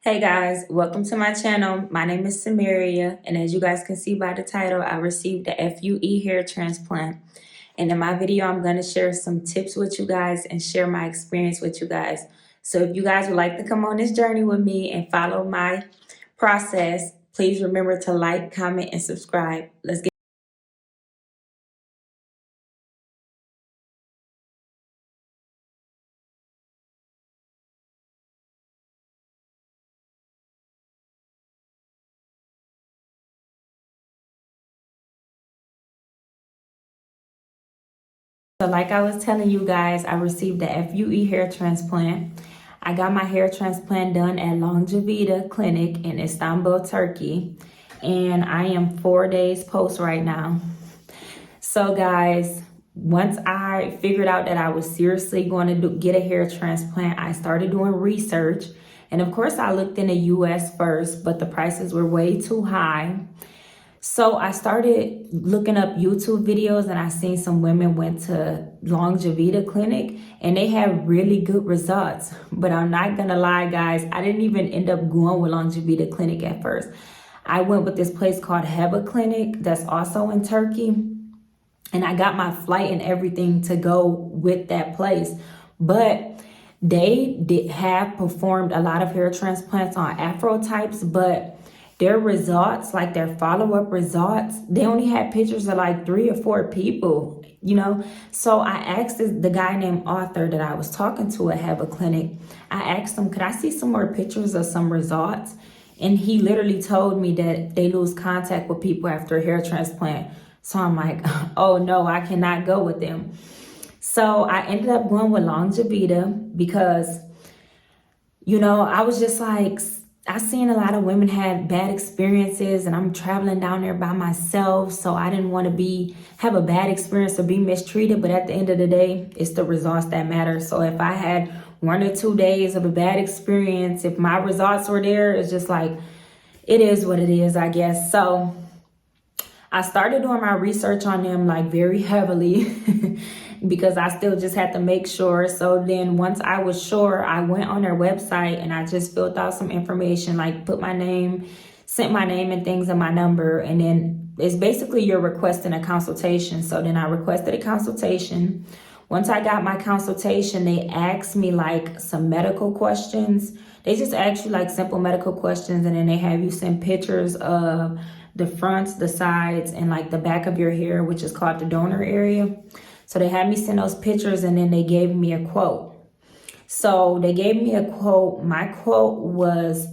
Hey guys, welcome to my channel. My name is Samaria, and as you guys can see by the title, I received the FUE hair transplant. And in my video, I'm going to share some tips with you guys and share my experience with you guys. So if you guys would like to come on this journey with me and follow my process, please remember to like, comment, and subscribe. Let's get So like I was telling you guys, I received the FUE hair transplant. I got my hair transplant done at Longevita Clinic in Istanbul, Turkey. And I am 4 days post right now. So guys, once I figured out that I was seriously going to get a hair transplant, I started doing research. And of course, I looked in the US first, but the prices were way too high. So I started looking up YouTube videos and I seen some women went to Longevita Clinic and they have really good results. But I'm not gonna lie, guys, I didn't even end up going with Longevita Clinic at first. I went with this place called Heba Clinic that's also in Turkey. And I got my flight and everything to go with that place. But they have performed a lot of hair transplants on Afro types, but their results, like their follow-up results, they only had pictures of like 3 or 4 people, So I asked the guy named Arthur that I was talking to at Heba Clinic, I asked him, could I see some more pictures of some results? And he literally told me that they lose contact with people after a hair transplant. So I'm like, oh no, I cannot go with them. So I ended up going with Longevita because, I was just like, I seen a lot of women had bad experiences and I'm traveling down there by myself. So I didn't want to have a bad experience or be mistreated. But at the end of the day, it's the results that matter. So if I had 1 or 2 days of a bad experience, if my results were there, it's just like, it is what it is, I guess. So I started doing my research on them like very heavily because I still just had to make sure. So then once I was sure, I went on their website and I just filled out some information, like put my name, sent my name and things and my number. And then it's basically you're requesting a consultation. So then I requested a consultation. Once I got my consultation, they asked me like some medical questions. They just ask you like simple medical questions and then they have you send pictures of the fronts, the sides, and like the back of your hair, which is called the donor area. So they had me send those pictures and then they gave me a quote. So they gave me a quote. My quote was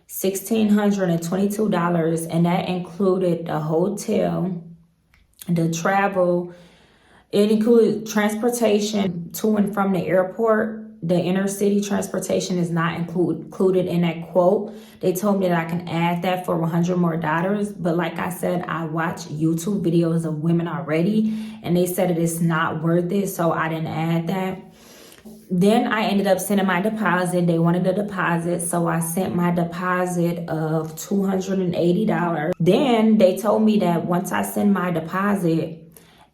$1,622 and that included the hotel, the travel. It included transportation to and from the airport. The inner city transportation is not included in that quote. They told me that I can add that for $100 more. But like I said, I watched YouTube videos of women already and they said it is not worth it. So I didn't add that. Then I ended up sending my deposit. They wanted a deposit. So I sent my deposit of $280. Then they told me that once I send my deposit,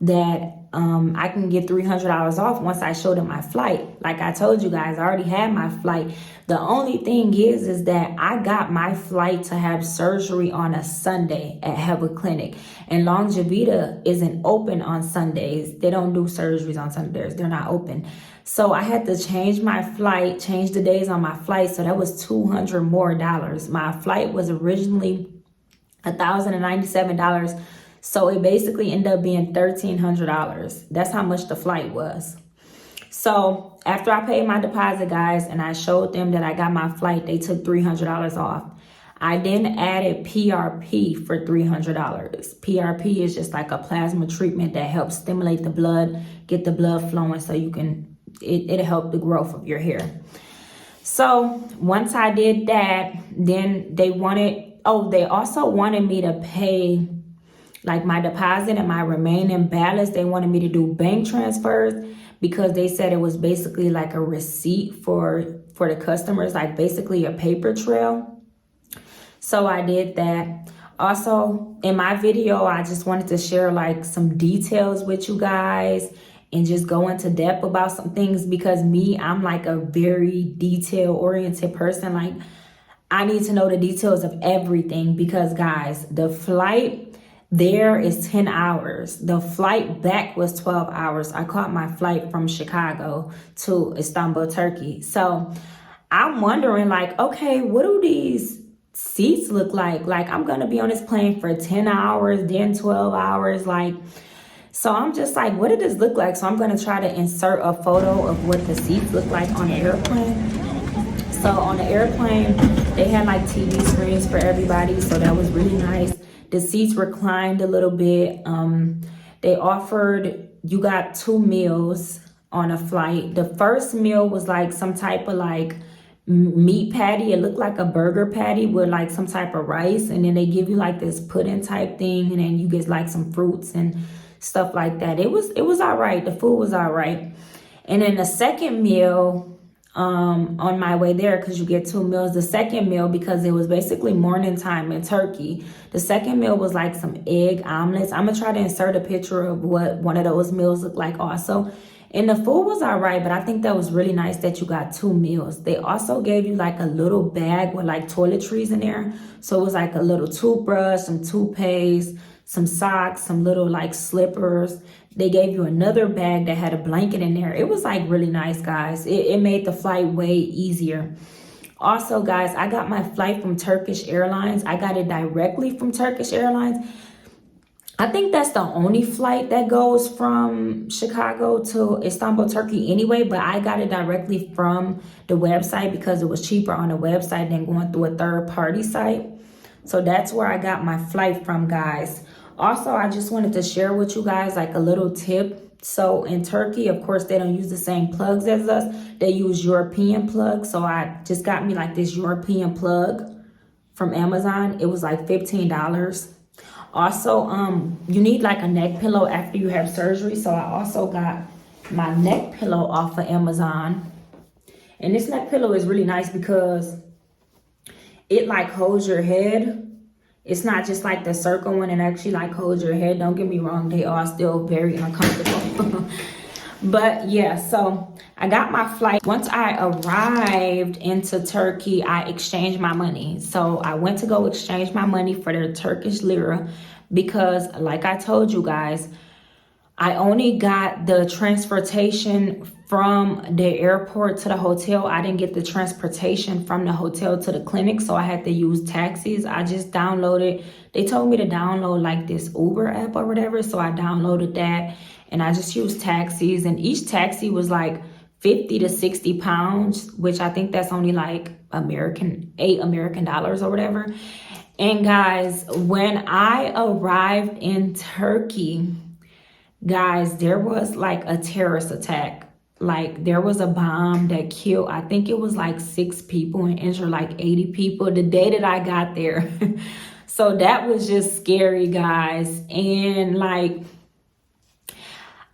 that I can get $300 off once I show them my flight. Like I told you guys, I already had my flight. The only thing is that I got my flight to have surgery on a Sunday at Heba Clinic. And Longevita isn't open on Sundays. They don't do surgeries on Sundays. They're not open. So I had to change my flight, change the days on my flight. So that was $200 more. My flight was originally $1,097. So it basically ended up being $1,300. That's how much the flight was. So after I paid my deposit, guys, and I showed them that I got my flight, they took $300 off. I then added PRP for $300. PRP is just like a plasma treatment that helps stimulate the blood, get the blood flowing so you can, it'll help the growth of your hair. So once I did that, then they also wanted me to pay like my deposit and my remaining balance. They wanted me to do bank transfers because they said it was basically like a receipt for the customers, like basically a paper trail. So I did that. Also, in my video, I just wanted to share like some details with you guys and just go into depth about some things because I'm like a very detail oriented person. Like I need to know the details of everything because, guys, the flight there is 10 hours. The flight back was 12 hours. I caught my flight from Chicago to Istanbul, Turkey. So I'm wondering, like, okay, what do these seats look like? Like, I'm going to be on this plane for 10 hours, then 12 hours. Like, so I'm just like, what did this look like? So I'm going to try to insert a photo of what the seats look like on the airplane. So on the airplane, they had like TV screens for everybody. So that was really nice. The seats reclined a little bit. They offered, you got 2 meals on a flight. The first meal was like some type of like meat patty. It looked like a burger patty with like some type of rice. And then they give you like this pudding type thing. And then you get like some fruits and stuff like that. It was all right. The food was all right. And then the second meal, on my way there, because you get 2 meals. The second meal, because it was basically morning time in Turkey, the second meal was like some egg omelets. I'm gonna try to insert a picture of what one of those meals looked like also. And the food was all right, but I think that was really nice that you got 2 meals. They also gave you like a little bag with like toiletries in there. So it was like a little toothbrush, some toothpaste, some socks, some little like slippers. They gave you another bag that had a blanket in there. It was like really nice, guys. It made the flight way easier. Also, guys, I got my flight from Turkish Airlines. I got it directly from Turkish Airlines. I think that's the only flight that goes from Chicago to Istanbul, Turkey anyway, but I got it directly from the website because it was cheaper on the website than going through a third-party site. So that's where I got my flight from, guys. Also, I just wanted to share with you guys like a little tip. So in Turkey, of course, they don't use the same plugs as us. They use European plugs. So I just got me like this European plug from Amazon. It was like $15. Also, you need like a neck pillow after you have surgery. So I also got my neck pillow off of Amazon. And this neck pillow is really nice because it like holds your head. It's not just like the circle one, and actually like holds your head. Don't get me wrong, they are still very uncomfortable. But yeah, so I got my flight. Once I arrived into Turkey, I exchanged my money. So I went to go exchange my money for the Turkish lira because like I told you guys, I only got the transportation from the airport to the hotel. I didn't get the transportation from the hotel to the clinic, so I had to use taxis. I just downloaded, they told me to download like this Uber app or whatever, so I downloaded that and I just used taxis, and each taxi was like 50 to 60 pounds, which I think that's only like $8 American or whatever. And guys, when I arrived in Turkey, guys, there was like a terrorist attack. Like there was a bomb that killed, I think it was like 6 people and injured like 80 people the day that I got there. So that was just scary, guys. And like,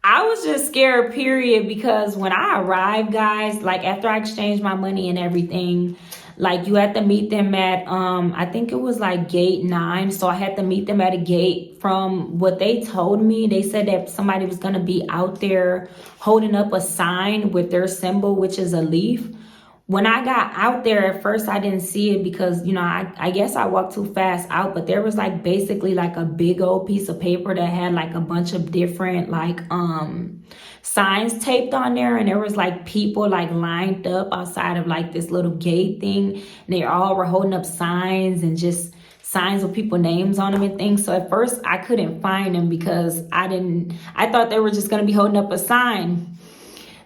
I was just scared, period, because when I arrived, guys, like after I exchanged my money and everything, like you had to meet them at, I think it was like gate 9. So I had to meet them at a gate. From what they told me, they said that somebody was going to be out there holding up a sign with their symbol, which is a leaf. When I got out there, at first I didn't see it because, you know, I guess I walked too fast out, but there was like basically like a big old piece of paper that had like a bunch of different like signs taped on there, and there was like people like lined up outside of like this little gate thing, and they all were holding up signs and just signs with people names on them and things. So at first I couldn't find them because I thought they were just going to be holding up a sign.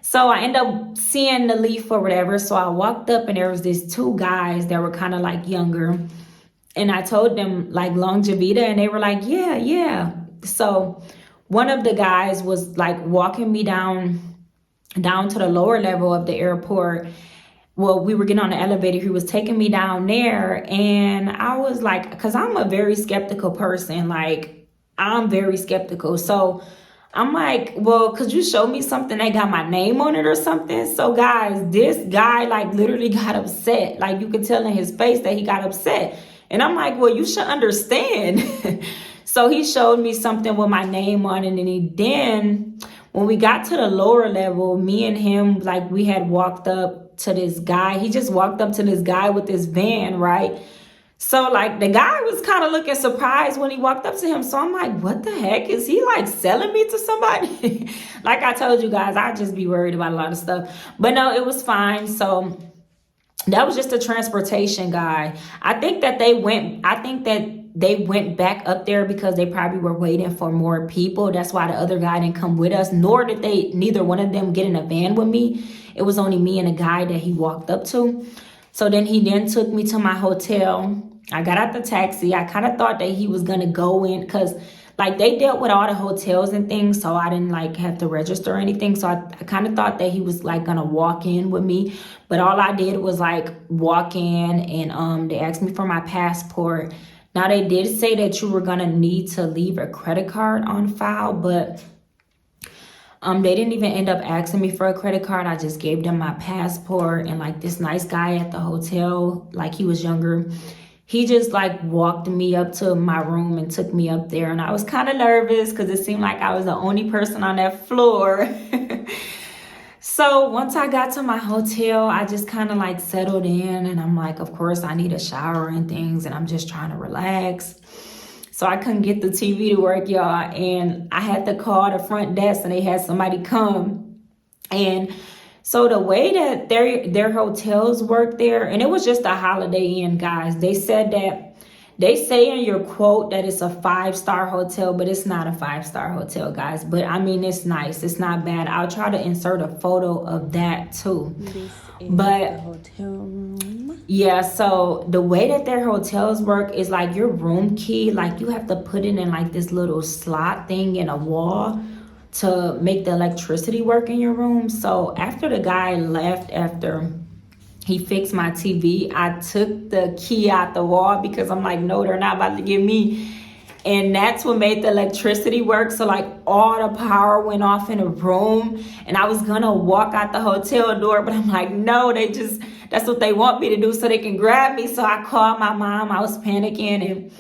So I ended up seeing the leaf or whatever. So I walked up and there was these 2 guys that were kind of like younger. And I told them like Longevita, and they were like, yeah. So one of the guys was like walking me down to the lower level of the airport. Well, we were getting on the elevator. He was taking me down there. And I was like, because I'm a very skeptical person. Like, I'm very skeptical. So I'm like, well, could you show me something that got my name on it or something? So guys, this guy like literally got upset. Like you could tell in his face that he got upset. And I'm like, well, you should understand. So he showed me something with my name on it. And then when we got to the lower level, me and him, like we had walked up to this guy. He just walked up to this guy with this van, right? So like the guy was kind of looking surprised when he walked up to him. So I'm like, what the heck? Is he like selling me to somebody? Like I told you guys, I just be worried about a lot of stuff. But no, it was fine. So that was just a transportation guy. I think that they went back up there because they probably were waiting for more people. That's why the other guy didn't come with us, nor did neither one of them get in a van with me. It was only me and a guy that he walked up to. So then he took me to my hotel. I got out the taxi. I kind of thought that he was going to go in because like they dealt with all the hotels and things. So I didn't like have to register or anything. So I kind of thought that he was like going to walk in with me. But all I did was like walk in and they asked me for my passport. Now they did say that you were going to need to leave a credit card on file, but they didn't even end up asking me for a credit card. I just gave them my passport, and like this nice guy at the hotel, like he was younger, he just like walked me up to my room and took me up there. And I was kind of nervous because it seemed like I was the only person on that floor. So once I got to my hotel, I just kind of like settled in, and I'm like, of course I need a shower and things, and I'm just trying to relax. So I couldn't get the TV to work, y'all. And I had to call the front desk and they had somebody come. And so the way that their hotels work there, and it was just a Holiday Inn, guys. They say in your quote that it's a 5-star hotel, but it's not a 5-star hotel, guys. But I mean, it's nice. It's not bad. I'll try to insert a photo of that too. This is the hotel room. Yeah, so the way that their hotels work is like your room key, like you have to put it in like this little slot thing in a wall to make the electricity work in your room. So after the guy left, after he fixed my TV, I took the key out the wall because I'm like, no, they're not about to give me. And that's what made the electricity work. So like all the power went off in the room, and I was gonna walk out the hotel door, but I'm like, no, that's what they want me to do so they can grab me. So I called my mom. I was panicking, and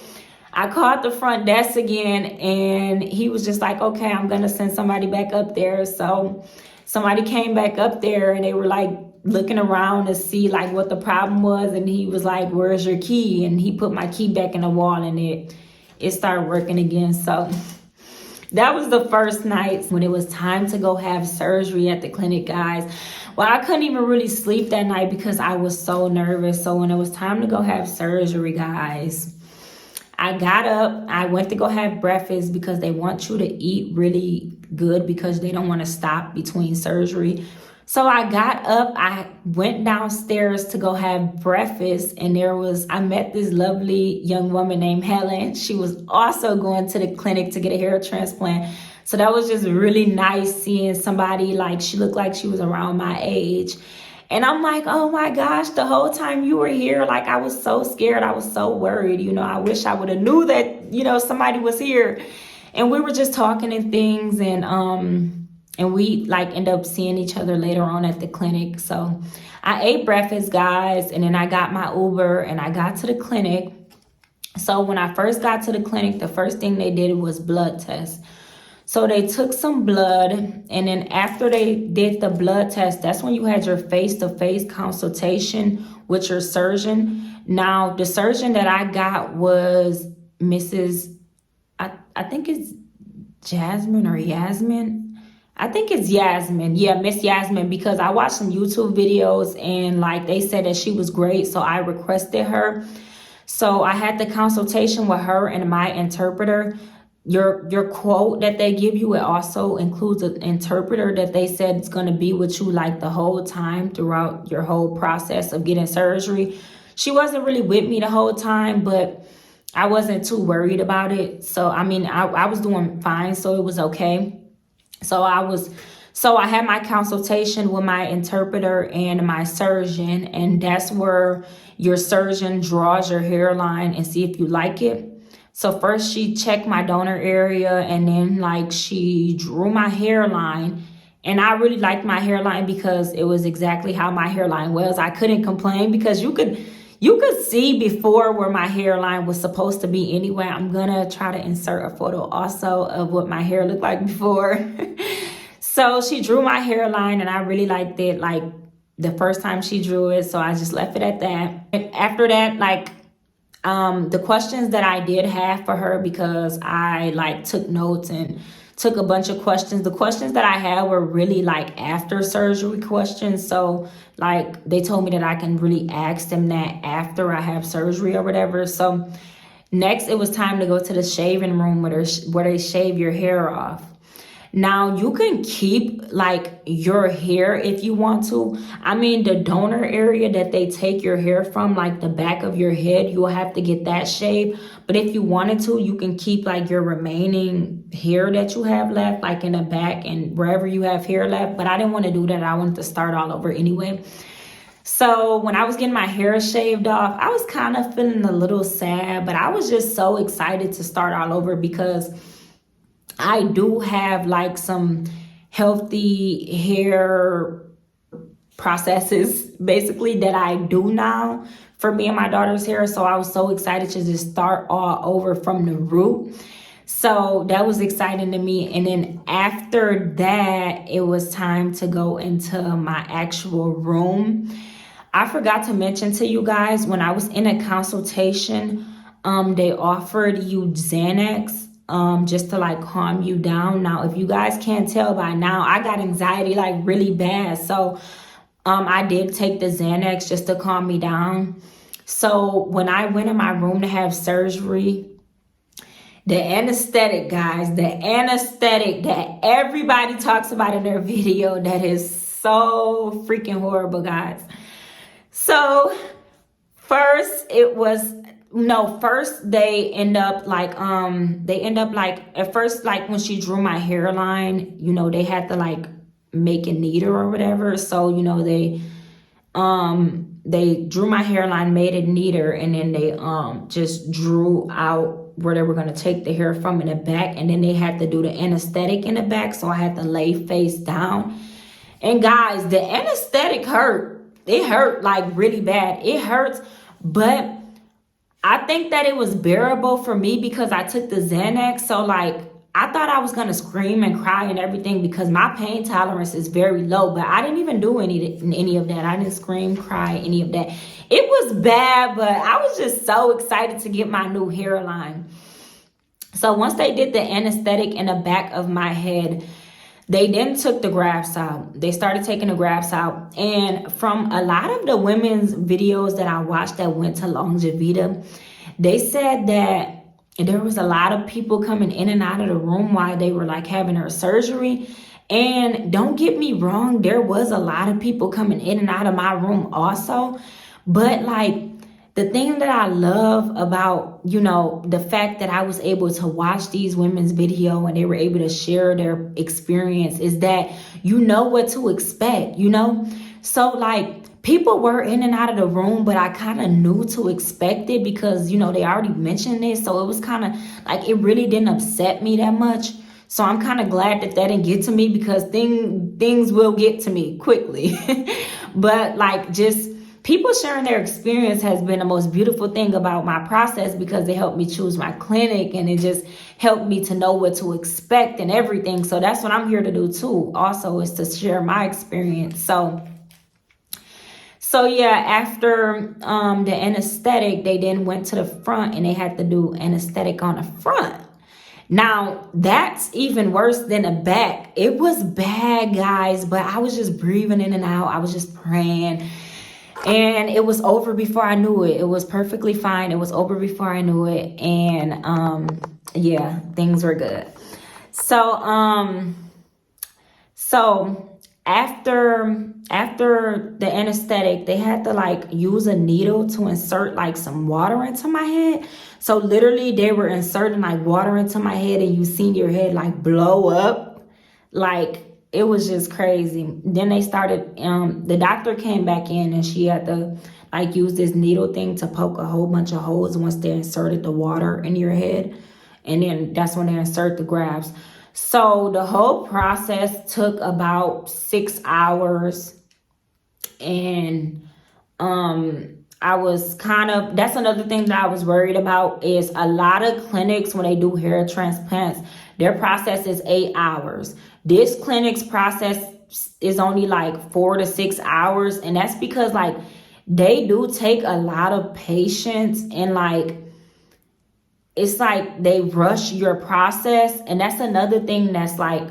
I called the front desk again, and he was just like, okay, I'm gonna send somebody back up there. So somebody came back up there, and they were like looking around to see like what the problem was. And he was like, where's your key? And he put my key back in the wall, and it started working again. So that was the first night when it was time to go have surgery at the clinic, guys. Well, I couldn't even really sleep that night because I was so nervous. So when it was time to go have surgery, guys, I got up, I went to go have breakfast because they want you to eat really good because they don't want to stop between surgery. So I got up, I went downstairs to go have breakfast, and I met this lovely young woman named Helen. She was also going to the clinic to get a hair transplant. So that was just really nice seeing somebody, like she looked like she was around my age. And I'm like, oh my gosh, the whole time you were here, like I was so scared. I was so worried. I wish I would have knew that, somebody was here. And we were just talking and things, and we like end up seeing each other later on at the clinic. So I ate breakfast, guys, and then I got my Uber and I got to the clinic. So when I first got to the clinic, the first thing they did was blood test. So they took some blood, and then after they did the blood test, that's when you had your face-to-face consultation with your surgeon. Now, the surgeon that I got was Mrs. I think it's Jasmine or Yasmin. I think it's Yasmin. Yeah, Miss Yasmin, because I watched some YouTube videos and like they said that she was great. So I requested her. So I had the consultation with her and my interpreter. Your quote that they give you, it also includes an interpreter that they said is going to be with you like the whole time throughout your whole process of getting surgery. She wasn't really with me the whole time, but I wasn't too worried about it. So, I mean, I was doing fine, so it was okay. So I had my consultation with my interpreter and my surgeon, and that's where your surgeon draws your hairline and see if you like it. So first she checked my donor area, and then like she drew my hairline, and I really liked my hairline because it was exactly how my hairline was. I couldn't complain because you could see before where my hairline was supposed to be anyway. I'm gonna try to insert a photo also of what my hair looked like before. So she drew my hairline, and I really liked it. Like the first time she drew it, so I just left it at that. And after that, like, the questions that I did have for her, because I like took notes and took a bunch of questions. The questions that I had were really like after surgery questions. So like they told me that I can really ask them that after I have surgery or whatever. So next it was time to go to the shaving room where they shave your hair off. Now, you can keep like your hair if you want to. I mean, the donor area that they take your hair from, like the back of your head, you'll have to get that shaved. But if you wanted to, you can keep like your remaining hair that you have left, like in the back and wherever you have hair left. But I didn't want to do that. I wanted to start all over anyway. So when I was getting my hair shaved off, I was kind of feeling a little sad, but I was just so excited to start all over because I do have like some healthy hair processes basically that I do now for me and my daughter's hair. So I was so excited to just start all over from the root. So that was exciting to me. And then after that, it was time to go into my actual room. I forgot to mention to you guys, when I was in a consultation, they offered you Xanax. Just to like calm you down. Now, if you guys can't tell by now, I got anxiety like really bad. So I did take the Xanax just to calm me down. So when I went in my room to have surgery, the anesthetic, guys, the anesthetic that everybody talks about in their video, that is so freaking horrible, guys. So first they end up like at first, like when she drew my hairline, you know, they had to like make a needle or whatever. So, you know, they drew my hairline, made it neater, and then they just drew out where they were going to take the hair from in the back, and then they had to do the anesthetic in the back. So I had to lay face down. And guys, the anesthetic hurt. It hurt like really bad. It hurts, but I think that it was bearable for me because I took the Xanax. So like, I thought I was going to scream and cry and everything because my pain tolerance is very low, but I didn't even do any of that. I didn't scream, cry, any of that. It was bad, but I was just so excited to get my new hairline. So once they did the anesthetic in the back of my head, they then took the grafts out. They started taking the grafts out. And from a lot of the women's videos that I watched that went to Longevita, they said that there was a lot of people coming in and out of the room while they were like having her surgery. And don't get me wrong, there was a lot of people coming in and out of my room also. But like, the thing that I love about, you know, the fact that I was able to watch these women's video and they were able to share their experience is that you know what to expect, you know? So like, people were in and out of the room, but I kind of knew to expect it because, you know, they already mentioned it. So it was kind of like, it really didn't upset me that much. So I'm kind of glad that didn't get to me because things will get to me quickly. But like, just people sharing their experience has been the most beautiful thing about my process because it helped me choose my clinic and it just helped me to know what to expect and everything. So that's what I'm here to do too. Also is to share my experience. So yeah, after the anesthetic, they then went to the front and they had to do anesthetic on the front. Now, that's even worse than the back. It was bad, guys, but I was just breathing in and out. I was just praying. And it was over before I knew it. It was perfectly fine. It was over before I knew it. And yeah, things were good. So after the anesthetic, they had to like use a needle to insert like some water into my head. So literally they were inserting like water into my head and you seen your head like blow up. Like, it was just crazy. Then they started, the doctor came back in and she had to like use this needle thing to poke a whole bunch of holes once they inserted the water in your head. And then that's when they insert the grafts. So the whole process took about 6 hours. And I was that's another thing that I was worried about is a lot of clinics, when they do hair transplants, their process is 8 hours. This clinic's process is only like 4 to 6 hours. And that's because like they do take a lot of patience, and like it's like they rush your process. And that's another thing that's like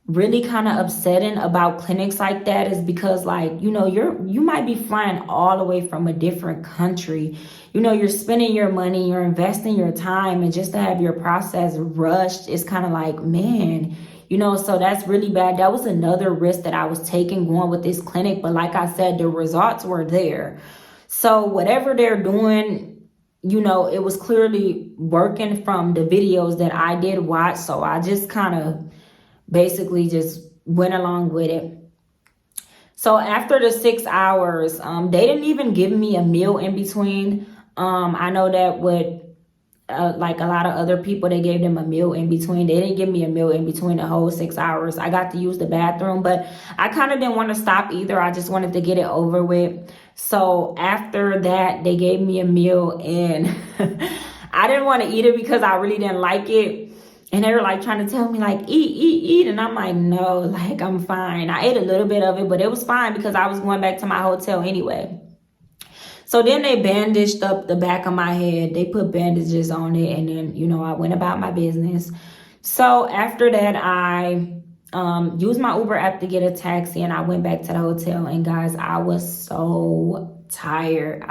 really kind of upsetting about clinics like that, is because like, you know, you might be flying all the way from a different country. You know, you're spending your money, you're investing your time, and just to have your process rushed, it's kind of like, man, you know, so that's really bad. That was another risk that I was taking going with this clinic. But like I said, the results were there. So whatever they're doing, you know, it was clearly working from the videos that I did watch. So I just kind of basically just went along with it. So after the 6 hours, they didn't even give me a meal in between. I know that with like a lot of other people, they gave them a meal in between. They didn't give me a meal in between the whole 6 hours. I got to use the bathroom, but I kind of didn't want to stop either. I just wanted to get it over with. So after that, they gave me a meal, and I didn't want to eat it because I really didn't like it. And they were like trying to tell me like, eat. And I'm like, no, like I'm fine. I ate a little bit of it, but it was fine because I was going back to my hotel anyway. So then they bandaged up the back of my head. They put bandages on it. And then, you know, I went about my business. So after that, I used my Uber app to get a taxi, and I went back to the hotel. And guys, I was so tired.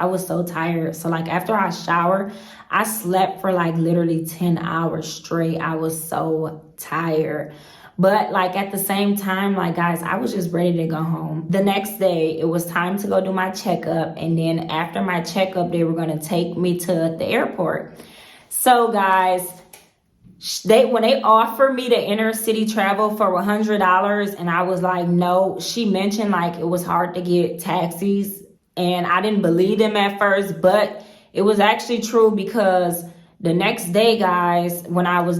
So like after I showered, I slept for like literally 10 hours straight. I was so tired. But like at the same time, like guys, I was just ready to go home. The next day, it was time to go do my checkup. And then after my checkup, they were going to take me to the airport. So guys, when they offered me the inner city travel for $100, and I was like, no. She mentioned like it was hard to get taxis, and I didn't believe them at first, but it was actually true, because the next day, guys, when I was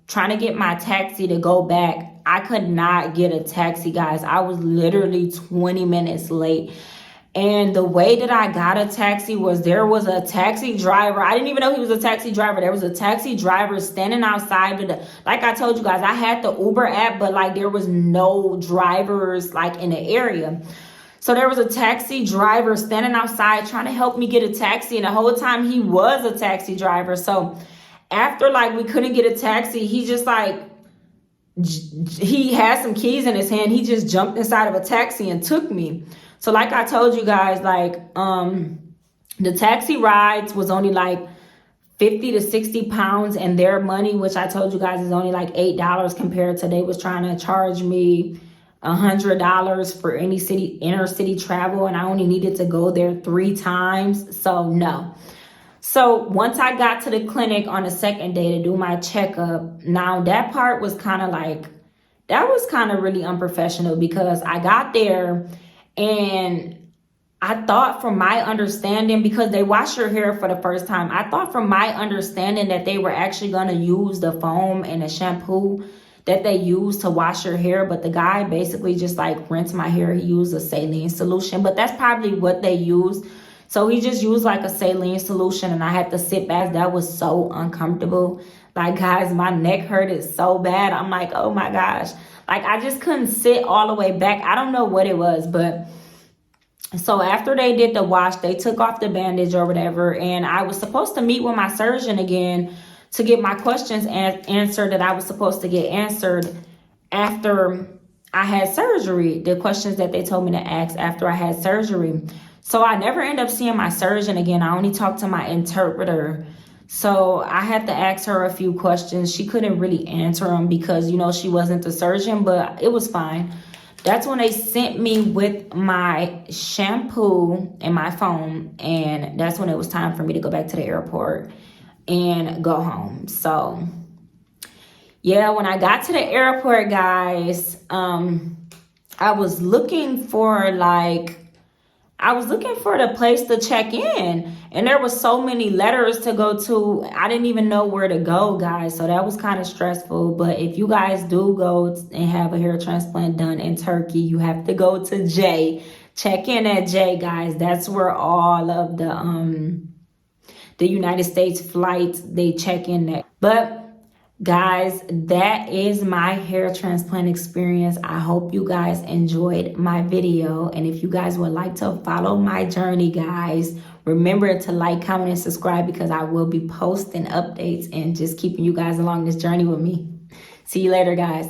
trying to get my taxi to go back, I could not get a taxi, guys. I was literally 20 minutes late. And the way that I got a taxi was, there was a taxi driver. I didn't even know he was a taxi driver. There was a taxi driver standing outside of like I told you guys, I had the Uber app, but like there was no drivers like in the area. So there was a taxi driver standing outside trying to help me get a taxi. And the whole time he was a taxi driver. So after like we couldn't get a taxi, he just like, he had some keys in his hand. He just jumped inside of a taxi and took me. So like I told you guys, like the taxi rides was only like 50 to 60 pounds, and their money, which I told you guys is only like $8 compared to, they was trying to charge me $100 for inner city travel, and I only needed to go there 3 times. So no. So once I got to the clinic on the second day to do my checkup, now that part was kind of like, that was kind of really unprofessional, because I got there and I thought, from my understanding, because they wash your hair for the first time, I thought from my understanding that they were actually going to use the foam and the shampoo that they use to wash your hair. But the guy basically just like rinsed my hair. He used a saline solution, but that's probably what they used. So he just used like a saline solution, and I had to sit back. That was so uncomfortable. Like, guys, my neck hurted so bad. I'm like, oh my gosh. Like, I just couldn't sit all the way back. I don't know what it was, but so after they did the wash, they took off the bandage or whatever, and I was supposed to meet with my surgeon again to get my questions answered that I was supposed to get answered after I had surgery, the questions that they told me to ask after I had surgery. So I never end up seeing my surgeon again. I only talked to my interpreter. So I had to ask her a few questions. She couldn't really answer them because, you know, she wasn't the surgeon, but it was fine. That's when they sent me with my shampoo and my foam. And that's when it was time for me to go back to the airport and go home. So yeah, when I got to the airport, guys, I was looking for the place to check in, and there was so many letters to go to. I didn't even know where to go, guys. So that was kind of stressful. But if you guys do go and have a hair transplant done in Turkey, you have to go to J. Check in at J, guys. That's where all of the United States flights, they check in at. But Guys, that is my hair transplant experience. I hope you guys enjoyed my video. And if you guys would like to follow my journey, guys, remember to like, comment, and subscribe, because I will be posting updates and just keeping you guys along this journey with me. See you later, guys.